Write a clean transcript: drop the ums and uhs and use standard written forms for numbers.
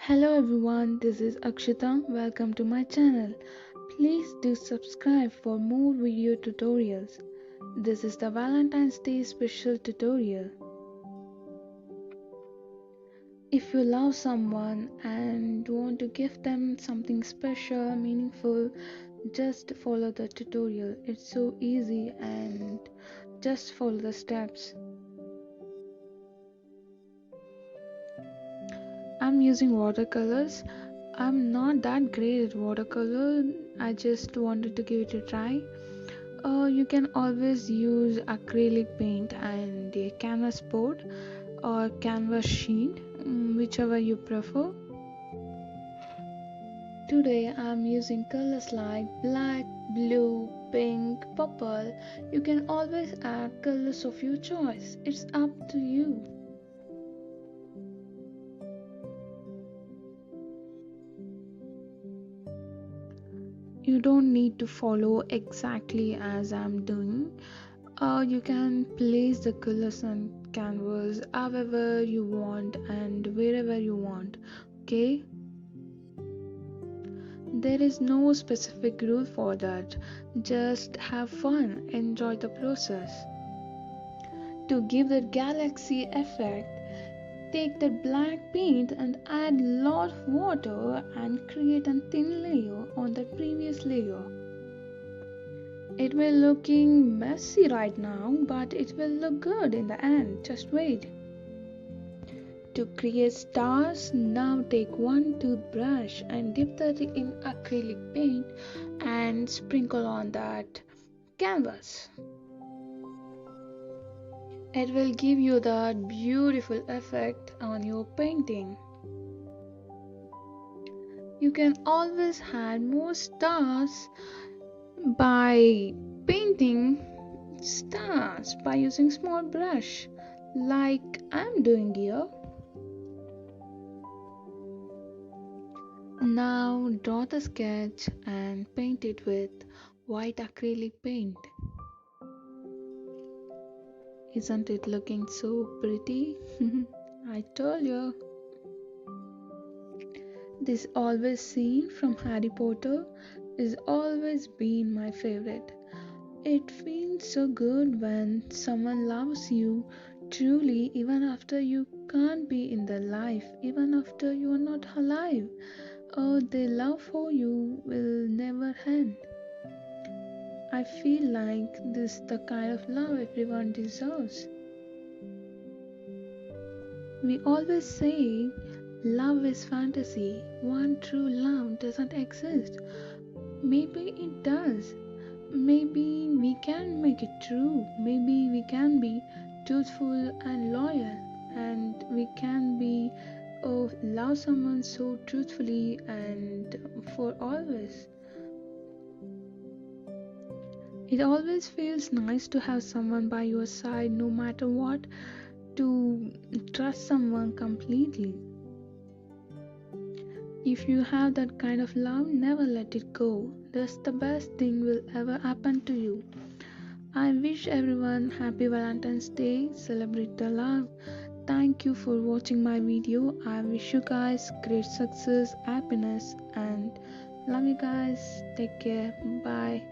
Hello everyone, this is Akshatha. Welcome to my channel. Please do subscribe for more video tutorials. This is the Valentine's Day special tutorial. If you love someone and want to give them something special, meaningful, just follow the tutorial. It's so easy and just follow the steps. I'm using watercolors. I'm not that great at watercolor. I just wanted to give it a try. You can always use acrylic paint and a canvas board or canvas sheet, whichever you prefer. Today I'm using colors like black, blue, pink, purple. You can always add colors of your choice. It's up to you. You don't need to follow exactly as I'm doing. You can place the colors on canvas however you want and wherever you want. Okay, there is no specific rule for that. Just have fun, enjoy the process. To give that galaxy effect, take that black paint and add lot of water and create a thin layer on the previous layer. It will looking messy right now, but it will look good in the end. Just wait. To create stars, now take one toothbrush and dip that in acrylic paint and sprinkle on that canvas. It will give you that beautiful effect on your painting. You can always add more stars by painting stars by using small brush like I'm doing here. Now draw the sketch and paint it with white acrylic paint. Isn't it looking so pretty? I told you. This always scene from Harry Potter is always been my favorite. It feels so good when someone loves you truly even after you can't be in their life, even after you are not alive. Oh, their love for you will never end. I feel like this is the kind of love everyone deserves. We always say love is fantasy. One true love doesn't exist. Maybe it does. Maybe we can make it true. Maybe we can be truthful and loyal. And we can be love someone so truthfully and for always. It always feels nice to have someone by your side no matter what, to trust someone completely. If you have that kind of love, never let it go. That's the best thing will ever happen to you. I wish everyone happy Valentine's Day. Celebrate the love. Thank you for watching my video. I wish you guys great success, happiness, and love you guys. Take care. Bye.